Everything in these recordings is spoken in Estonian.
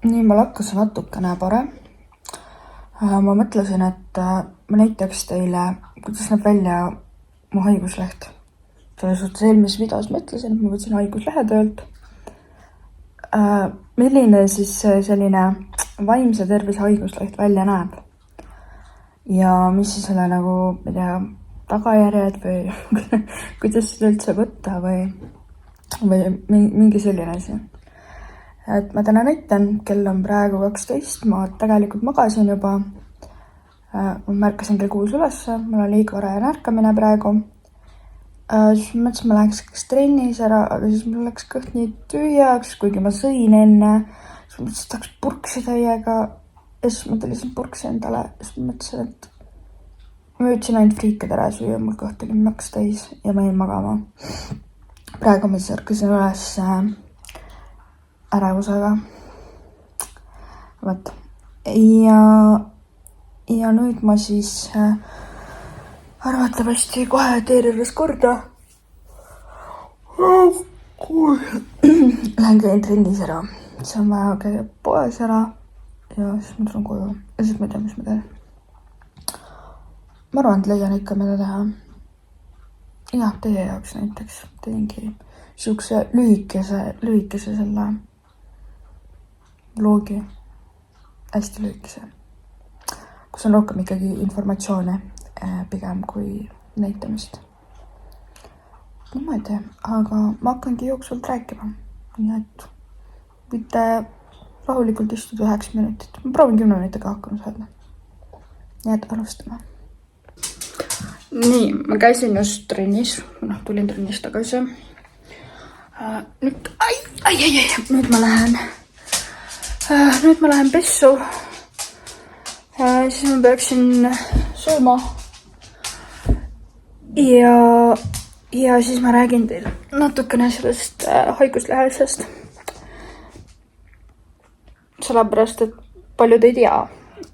Nii, mul hakkas natukene parem. Ma mõtlesin, et ma näitaks teile, kuidas näeb välja mu haigusleht. Selles suhtes eelmises videos ma ütlesin, et ma võtsin haiguslehe töölt. Milline siis selline vaimse tervise haigusleht välja näeb? Ja mis siis selle nagu, ma ei tea, tagajärjed või kuidas seda üldse võtta või mingi selline asi. Et ma täna näitan, kell on praegu 12, ma tegelikult magasin juba. Ma märkasin kell 6 ülesse, mul on liiga varajane ärkamine praegu. Siis ma mõtlesin, ma läheks kas trennis ära, aga siis mul läks kõht nii tühjaks, kuigi ma sõin enne. Siis ma mõtlesin, et tahaks purksi täiega. Ja siis ma tellisin purksi endale. Siis ma mõtlesin, et ma ütlesin ainult friikad ära süüa, mul kõht oli maks täis ja ma jäin magama. Praegu ma siis ärkasin üles ärevusega. Võt. Ja nüüd ma siis arvatavasti kohe teerides korda. Lähen käin trennis ära. See on vaja käia poes ära. Ja siis ma tulen koju. Ja siis ma ei tea, mis ma teen. Ma arvan, et leian ikka, mida teha. Jah, teie jaoks näiteks teengi siukse lühikese selle vlogi. Hästi lühikese. Kus on rohkem ikkagi informatsioone pigem kui näitamist. No ma ei tea, aga ma hakkangi jooksvalt rääkima. Nii et võite rahulikult istuda 9 minutit. Ma proovin 10 minutiga hakkama saada. Nii et alustame. Nii, ma käisin just trennis. Tulin trennis tagasi. Nüüd ma lähen pessu. Siis ma peaksin sööma. Ja siis ma räägin teile natukene sellest haiguslehesest. Sellepärast, et paljud ei tea.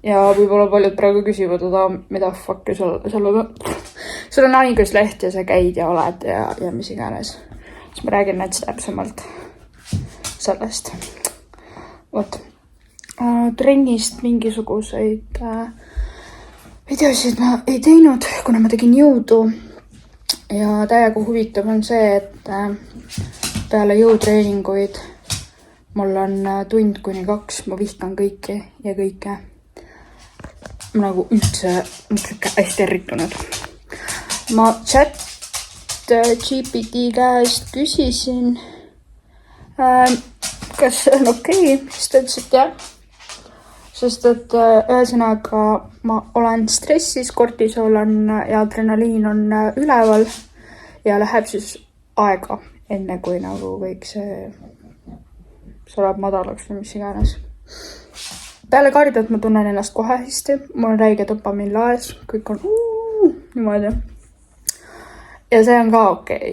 Ja võib-olla paljud praegu küsivad, mida fuck'i sul on haigusleht ja sa käid ja oled ja mis iganes. Siis ma räägin näiteks täpsemalt sellest. Võt. Trennist mingisuguseid videosid ma ei teinud, kuna ma tegin jõudu. Ja täiega huvitav on see, et peale jõutreeninguid mul on 1 tund kuni 2, ma vihkan kõiki ja kõike. Ma nagu üldse hästi ärritunud. Ma ChatGPT käest küsisin, kas see on okei, siis ta ütles, et jah. Sest et ühesõnaga ma olen stressis, kortisool on ja adrenaliin on üleval ja läheb siis aega enne kui nagu kõik see saab madalaks või mis iganes. Peale kardiot ma tunnen ennast kohe hästi, mul on räige dopamiin laes, kõik on niimoodi. Ja see on ka okei,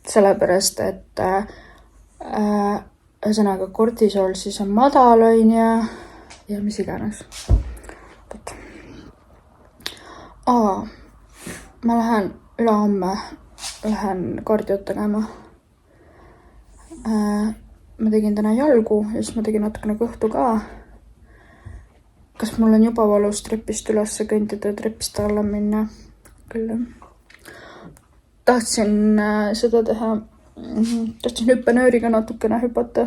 sellepärast, et ühesõnaga kortisool siis on madal ja mis iganes. Ma lähen ülehomme kardiot tegema. Ma tegin täna jalgu ja siis ma tegin natukene kõhtu ka. Kas mul on juba valus trepist üles kõndida ja trepist alla minna? Küll. Tahtsin seda teha. Tahtsin hüppenööriga natukene hüpata.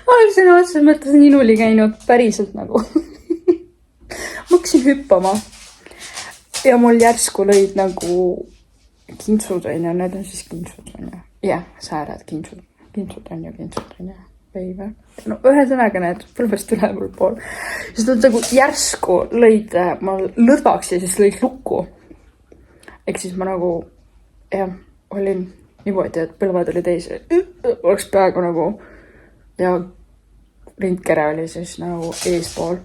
Ma olen sõna otseses mõttes ninuli käinud päriselt nagu. Ma hakkasin hüppama. Ja mul järsku lõid nagu kintsud on ja need on siis kintsud on ja. Jah, sääred kintsud on ja. Päive. No ühesõnaga need põlvest üleval pool. Sest nad nagu järsku lõid mul lõdvaks ja siis lõid lukku. Ehk siis ma nagu olin niimoodi, et põlvad oli täis. Oleks peaaegu nagu ja rindkere oli siis nagu eespool.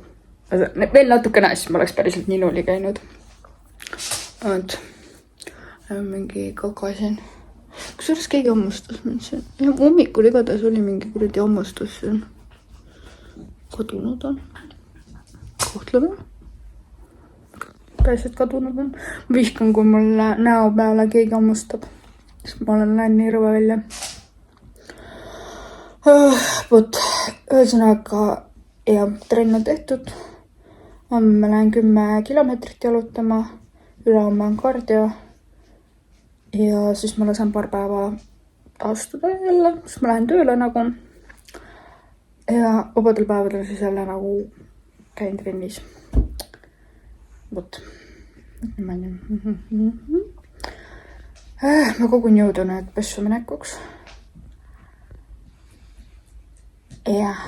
Veel natukene siis ma oleks päriselt ninuli käinud. Mingi kakasin. Kusjuures keegi hammustas mind siin. Hommikul igatahes oli mingi kuradi hammustus siin. Kadunud on. Kohtleme. Päriselt kadunud on. Ma vihkan, kui mul näo peale keegi hammustab. Siis ma lähen nii rõve välja. Vot, ühesõnaga ja trenn on tehtud. Ma lähen 10 kilomeetrit jalutama, ülehomme on kardio ja siis ma lasen paar päeva taastuda jälle, siis ma lähen tööle nagu ja vabadel päevadel siis jälle nagu käin trennis. Vot, ma kogun jõudu nüüd pessu minekuks. Jah.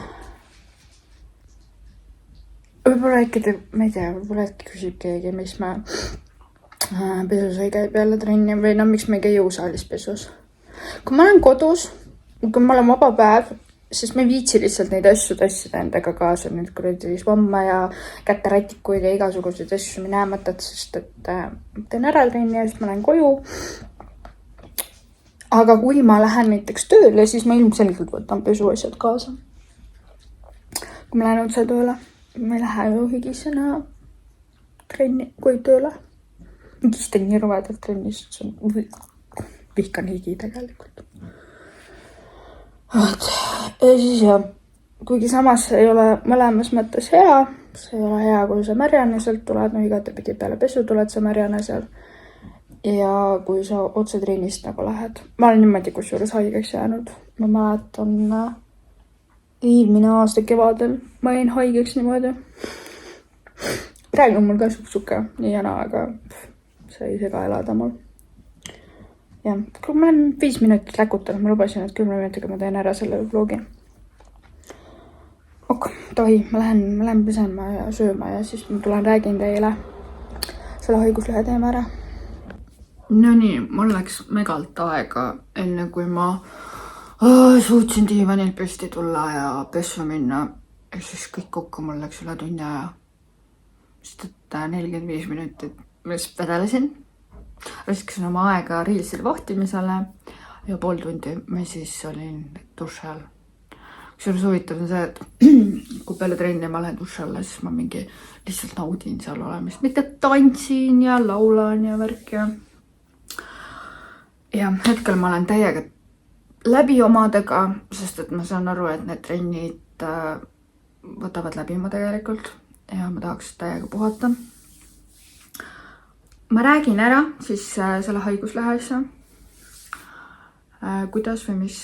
Võib-olla äkki ma ei tea, võib-olla äkki küsib keegi, miks ma pesus ei käi peale trenni või miks ma ei käi jõusaalis pesus. Kui ma olen kodus, kui ma olen vaba päev, siis ma ei viitsi lihtsalt neid asju tassida endaga kaasa, nüüd kuradi svamma ja käterätikuid ja igasuguseid asju minematad, sest et teen ära trenni ja siis ma lähen koju. Aga kui ma lähen näiteks tööle, siis ma ilmselgelt võtan pesuasjad kaasa. Kui ma lähen otse tööle, ma ei lähe ju higisena trenni, kui tööle. Higisten nii ruvedalt trennis, vihkan higi tegelikult. Ja siis jah, kuigi samas ei ole mõlemas mõttes hea, see ei ole hea, kui sa märjane sealt tuled, igatepidi peale pesu tuled sa märjane seal. Ja kui sa otse trennist nagu lähed. Ma olen niimoodi kusjuures haigeks jäänud. Ma mäletan eelmine aasta kevadel ma jäin haigeks niimoodi. Praegu on mul ka suke nii jana, aga see ei sega elada mul. Ja, kui ma olen 5 minutit läkutanud, ma lubasin, et 10 minutiga ma teen ära selle vlogi. Tohi, ma lähen pesema ja sööma ja siis ma tulen räägin teile selle haiguslehe teema ära. No nii, mul läks megalt aega enne kui ma suutsin diivanilt püsti tulla ja pessu minna. Ja siis kõik kokku mul läks üle tunni aja. Sest et 45 minutit ma just pedelesin. Raskasin oma aega riilsile vahtimisele ja pool tundi ma siis olin duši all. Kusjuures huvitav on see, et kui peale trenni ma lähen duši alla, siis ma mingi lihtsalt naudin seal olemist. Mitte tantsin ja laulan ja värk ja. Ja hetkel ma olen täiega läbi omadega, sest et ma saan aru, et need trennid võtavad läbi ma tegelikult ja ma tahaks täiega puhata. Ma räägin ära siis selle haiguslehe asja. Kuidas või mis?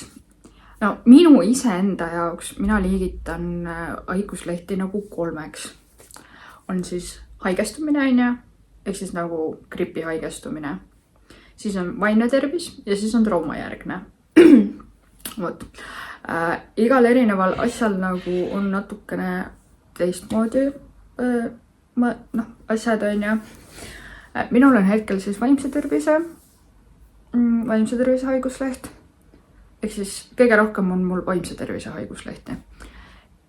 No, minu iseenda jaoks mina liigitan haiguslehti nagu 3. On siis haigestumine, ehk siis nagu gripi haigestumine. Siis on vaimne tervis ja siis on traumajärgne. Vot. Igal erineval asjal nagu on natukene teistmoodi asjad on ja. Minul on hetkel siis vaimse tervise haigusleht. Ehk siis kõige rohkem on mul vaimse tervise haiguslehti.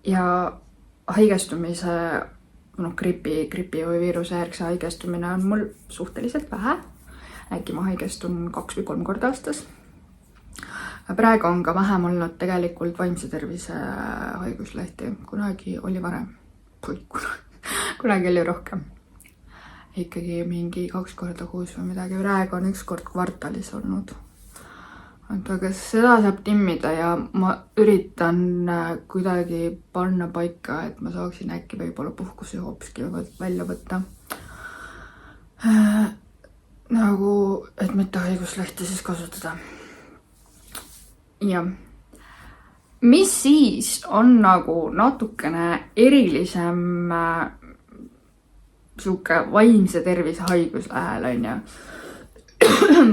Ja haigestumise, gripi või viiruse järgse haigestumine on mul suhteliselt vähe. Äkki ma haigestun 2 või 3 korda aastas. Praegu on ka vähem olnud tegelikult vaimse tervise haiguslehti. Kunagi oli varem. Kunagi oli rohkem. Ikkagi mingi 2 korda kuus või midagi. Praegu on 1 kord kvartalis olnud. Aga seda saab timmida ja ma üritan kuidagi panna paika, et ma saaksin äkki võib-olla puhkusi hoopiski välja võtta. Nagu, et mitte haiguslehti siis kasutada. Ja mis siis on nagu natukene erilisem suke vaimse tervise haiguslähel on ja.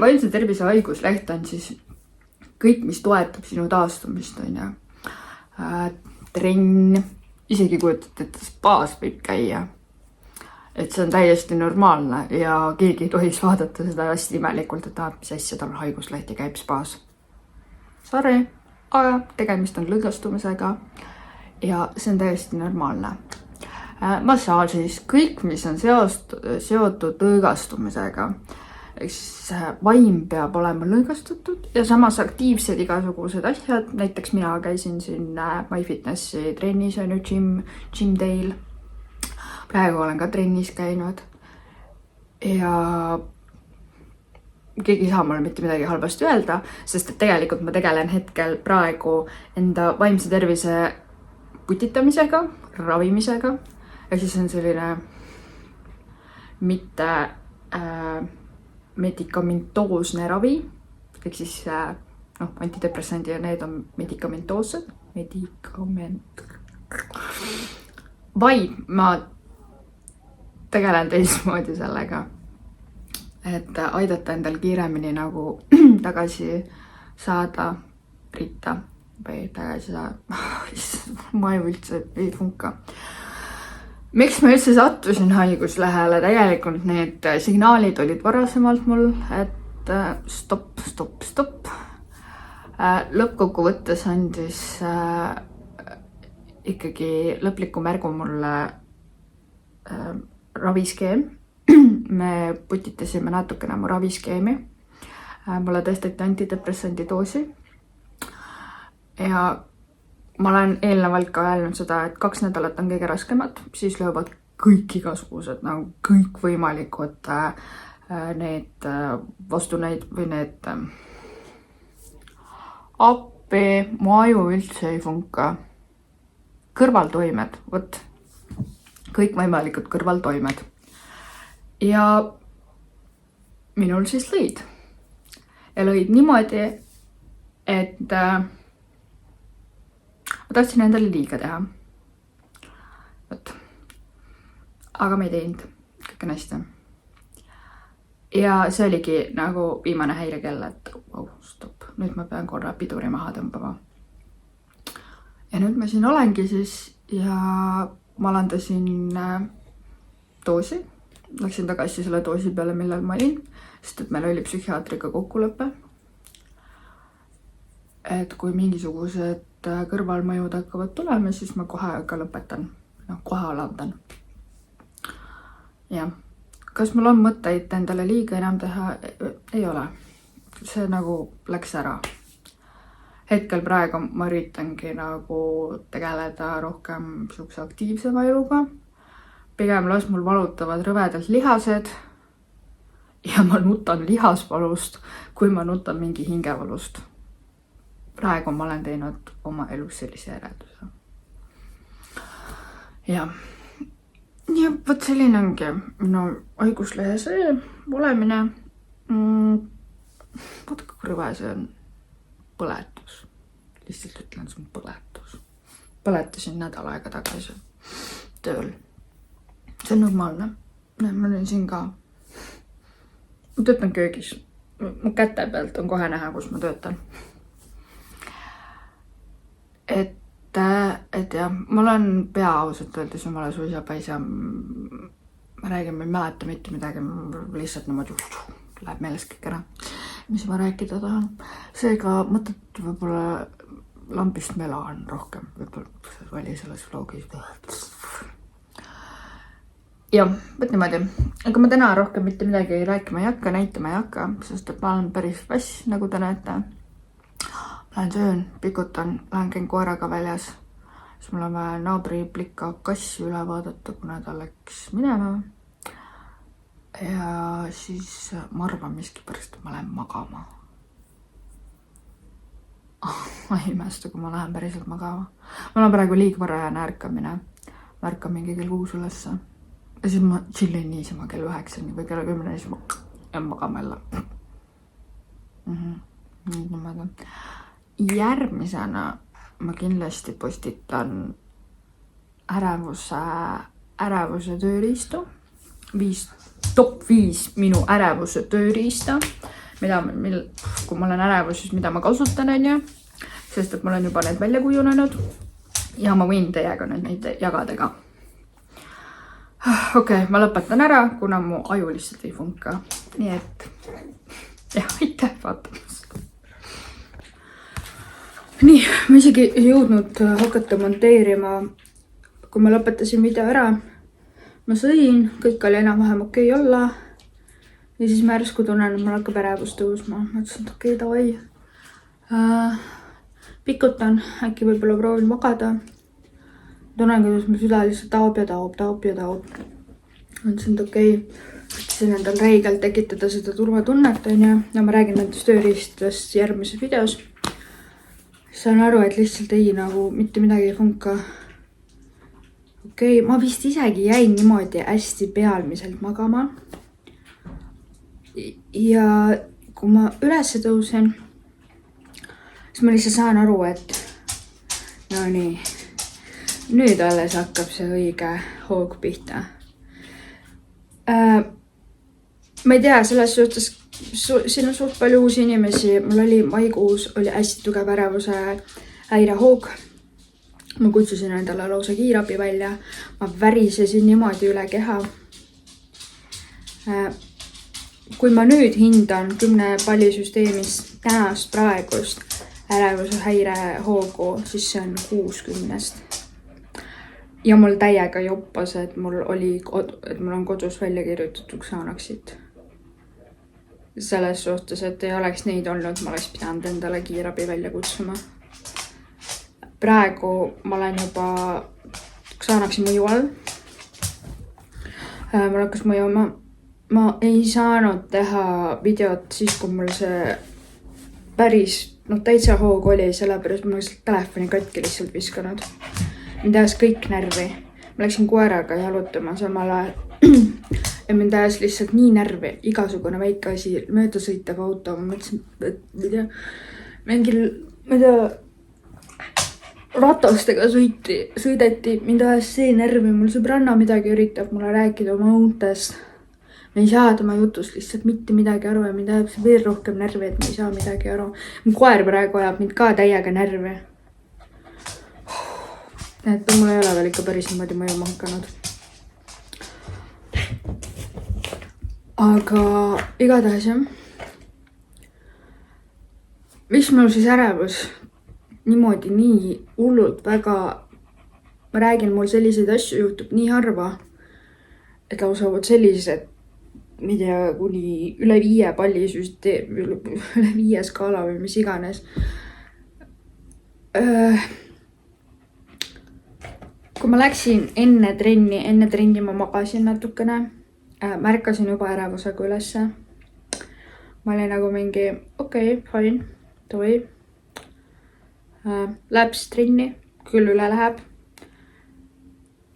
Vaimse tervise haigusleht on siis kõik, mis toetab sinu taastumist on ja. Trenn, isegi kujutate, et spaas võib käia. Et see on täiesti normaalne ja keegi ei tohiks vaadata seda hästi imelikult, et mis asja tal haiguslehti käib spaas. Sorry, aga tegemist on lõõgastumisega ja see on täiesti normaalne. Massaažis kõik, mis on seotud lõõgastumisega. Vaim peab olema lõõgastatud ja samas aktiivsed igasugused asjad. Näiteks mina käisin siin MyFitnessi trennis on ju Gym Dale. Praegu olen ka trennis käinud. Ja keegi ei saa mulle mitte midagi halvasti öelda, sest et tegelikult ma tegelen hetkel praegu enda vaimse tervise putitamisega, ravimisega ja siis on selline mitte medikamentoosne ravi, ehk siis antidepressandi ja need on medikamentoossed, vaid ma tegelen teistmoodi sellega, et aidata endal kiiremini nagu tagasi saada ritta või tagasi saada, ma ei üldse ei funka. Miks ma üldse sattusin haiguslehele? Tegelikult need signaalid olid varasemalt mul, et stopp. Lõppkokkuvõttes andis ikkagi lõpliku märgu mulle raviskeem. Me putitasime natukene mu raviskeemi. Mulle tõsteti antidepressandi doosi. Ja ma olen eelnevalt ka öelnud seda, et 2 nädalat on kõige raskemad, siis löövad kõik igasugused, nagu kõik võimalikud need vastuneid või need appi, mu aju üldse ei funka. Kõrvaltoimed, võt, kõik võimalikud kõrvaltoimed. Ja minul siis lõid. Ja lõid niimoodi, et ma tahtsin endale liiga teha. Võt. Aga ma ei teinud. Kõik on hästi. Ja see oligi nagu viimane häirekell, et stopp. Nüüd ma pean korra piduri maha tõmbama. Ja nüüd ma siin olengi siis ja ma alandasin doosi. Läksin tagasi selle doosi peale, millal ma olin, sest et meil oli psühhiaatriga kokkulepe. Et kui mingisugused kõrvalmõjud hakkavad tulema, siis ma kohe ka lõpetan. Kohe alandan. Ja kas mul on mõtteid endale liiga enam teha? Ei ole. See nagu läks ära. Hetkel praegu ma üritangi nagu tegeleda rohkem sihukese aktiivsema eluga. Pigem las mul valutavad rõvedad lihased ja ma nutan lihasvalust, kui ma nutan mingi hingevalust. Praegu ma olen teinud oma elus sellise järelduse. Ja võt selline ongi minu haiguslehe see olemine. Vaata kui rõve see on põletus. Lihtsalt ütlen, see on põletus. Põletasin nädal aega tagasi tööl. See on normaalne. Ma olin siin ka. Ma töötan köögis. Mu käte pealt on kohe näha, kus ma töötan. Et jah, mul on pea ausalt öeldes jumala suisa paisa. Ma räägin, ma ei mäleta mitte midagi, lihtsalt niimoodi läheb meelest kõik ära, mis ma rääkida tahan. Seega mõtet võib-olla lambist melaan rohkem, võib-olla oli selles vlogis. Ja, võt niimoodi. Aga ma täna rohkem mitte midagi rääkima ei hakka, näitama ei hakka, sest et ma olen päris vass, nagu te näete. Lähen söön, pikutan, lähen käin koeraga väljas. Siis mul on vaja naabri plika kassi üle vaadata, kuna ta läks minema. Ja siis ma arvan miski pärast, et ma lähen magama. Ma ei imesta, kui ma lähen päriselt magama. Ma olen praegu liiga varajane ärkamine. Ma ärkan mingi kell 6 ülesse. Ja siis ma chillin niisama kell 9 või kell 10 siis ma jään magama jälle. Järgmisena ma kindlasti postitan ärevuse tööriistu. Top 5 minu ärevuse tööriista. Kui ma olen ärevus, siis mida ma kasutan on ju. Sest et mul on juba need välja kujunenud. Ja ma võin teiega neid jagada ka. Okei, ma lõpetan ära, kuna mu aju lihtsalt ei funka. Nii et aitäh vaatamast. Nii, ma isegi ei jõudnud hakata monteerima, kui ma lõpetasin video ära. Ma sõin, kõik oli enam-vähem okei olla. Ja siis ma järsku tunnen, et mul hakkab ärevus tõusma. Ma ütlesin, et okei, davai. Pikutan, äkki võib-olla proovin magada. Tunnen, kuidas mu süda lihtsalt taob. Ma ütlesin, et okei, ütlesin endal räigelt tekitada seda turvatunnet, on ju. Ja ma räägin nendest tööriistadest järgmises videos. Saan aru, et lihtsalt ei nagu mitte midagi ei funka. Okei, ma vist isegi jäin niimoodi hästi pealmiselt magama. Ja kui ma üles tõusen, siis ma lihtsalt saan aru, et no nii, nüüd alles hakkab see õige hoog pihta. Ma ei tea, selles suhtes, siin on suht palju uusi inimesi. Mul oli maikuus oli hästi tugev ärevuse häirehoog. Ma kutsusin endale lausa kiirabi välja. Ma värisesin niimoodi üle keha. Kui ma nüüd hindan 10 pallisüsteemis tänast praegust ärevuse häirehoogu, siis see on 60. Ja mul täiega joppas, et mul on kodus välja kirjutatud Xanaxit. Selles suhtes, et ei oleks neid olnud, ma oleks pidanud endale kiirabi välja kutsuma. Praegu ma olen juba Xanaxi mõju all. Mul hakkas mõjuma. Ma ei saanud teha videot siis, kui mul see päris täitsa hoog oli, sellepärast ma oleks telefoni katki lihtsalt viskanud. Mind ajas kõik närvi. Ma läksin koeraga jalutama samal ajal. Ja mind ajas lihtsalt nii närvi. Igasugune väike asi, mööda sõitev auto. Ma mõtlesin, et ratastega sõideti. Mind ajas see närvi. Mul sõbranna midagi üritab mulle rääkida oma uutest. Me ei saa tema jutust lihtsalt mitte midagi aru ja mind ajab see veel rohkem närvi, et me ei saa midagi aru. Mu koer praegu ajab mind ka täiega närvi. Et mul ei ole veel ikka päris niimoodi mõjuma hakanud. Aga igatahes jah. Mis mul siis ärevus niimoodi nii hullult väga, ma räägin, mul selliseid asju juhtub nii harva, et lausa sellised, ma ei tea, kuni üle 5 pallisüsteem, üle 5 skaala või mis iganes. Kui ma läksin enne trenni ma magasin natukene, märkasin juba ärevusega ülesse. Ma olin nagu mingi, okei, fine, toi. Läps trenni, küll üle läheb.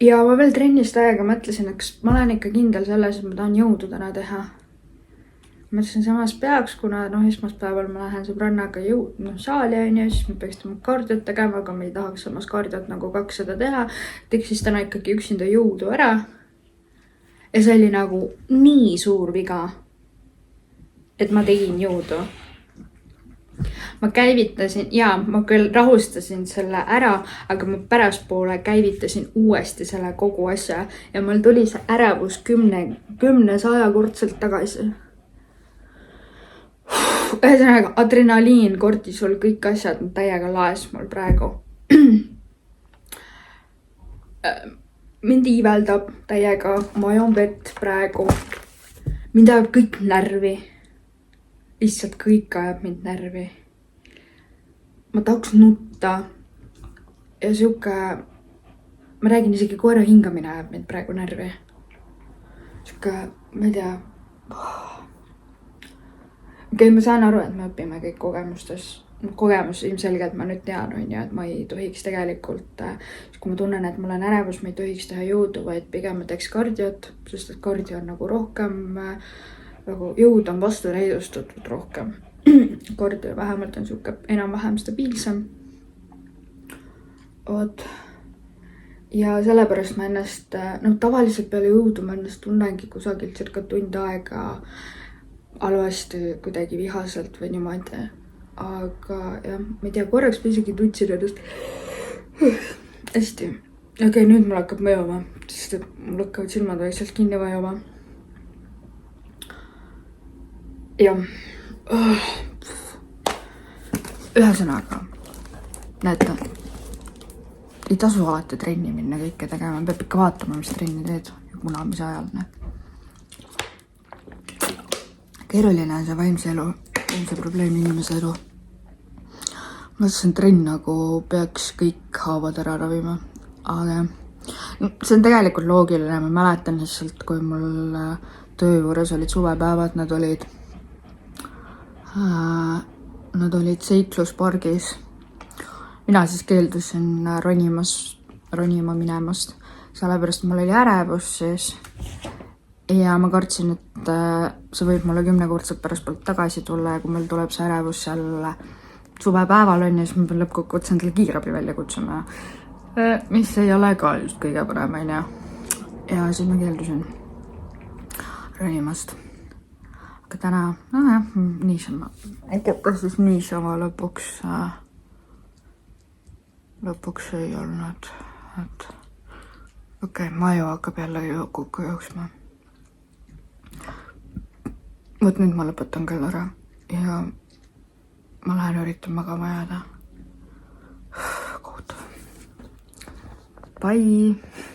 Ja ma veel trennist aega mõtlesin, et kas ma olen ikka kindel selles, et ma tahan jõudu täna teha. Mõtlesin samas peaks, kuna esmaspäeval ma lähen sõbrannaga saali on ju, siis me peaks tema kardiot tegema, aga me ei tahaks samas kardiot nagu 200 teha. Teeks siis täna ikkagi üksinda jõudu ära. Ja see oli nagu nii suur viga, et ma tegin jõudu. Ma käivitasin, ma küll rahustasin selle ära, aga ma päraspoole käivitasin uuesti selle kogu asja ja mul tuli see ärevus 10-100 kordselt tagasi. Ühesõnaga, adrenaliin, kortisol, kõik asjad täiega laes mul praegu. Mind iiveldab täiega, ma joon vett praegu. Mind ajab kõik närvi. Lihtsalt kõik ajab mind närvi. Ma tahaks nutta. Ja siuke, ma räägin isegi koera hingamine ajab mind praegu närvi. Siuke, ma ei tea. Okei, ma saan aru, et me õpime kõik kogemustes. Kogemus ilmselgelt ma nüüd tean, et ma ei tohiks tegelikult, kui ma tunnen, et mul on ärevus, ma ei tohiks teha jõudu, vaid pigem ma teeks kardiot, sest et kardio on nagu rohkem, nagu jõud on vastu näidustatud rohkem. Kardio vähemalt on siuke enam-vähem stabiilsem. Ja sellepärast ma ennast, tavaliselt peale jõudu ma ennast tunnengi kusagilt circa tund aega halvasti kuidagi vihaselt või niimoodi. Aga jah, ma ei tea, korraks ma isegi tundsin ennast hästi. Okei, nüüd mul hakkab mõjuma, sest et mul hakkavad silmad vaikselt kinni mõjuma. Jah. Ühesõnaga, näete, ei tasu alati trenni minna kõike tegema, peab ikka vaatama, mis trenni teed ja kuna, mis ajal. Keeruline on see vaimse elu, vaimse probleemi inimese elu. Ma mõtlesin, trenn nagu peaks kõik haavad ära ravima, aga see on tegelikult loogiline, ma mäletan lihtsalt, kui mul töö juures olid suvepäevad, nad olid seikluspargis. Mina siis keeldusin ronima minemast, sellepärast mul oli ärevus siis ja ma kartsin, et see võib mulle 10-kordselt pärast tagasi tulla ja kui meil tuleb see ärevus seal suvepäeval on ja siis ma pean lõppkokkuvõttes endale kiirabi välja kutsuma, mis ei ole ka just kõige parem, on ju. Ja siis ma keeldusin ronimast. Aga täna, niisama, siis niisama lõpuks ei olnud, et okei, maju hakkab jälle kokku jooksma. Võt nüüd ma lõpetan küll ära ja ma lähen üritan magama jääda. Kohutav. Bye!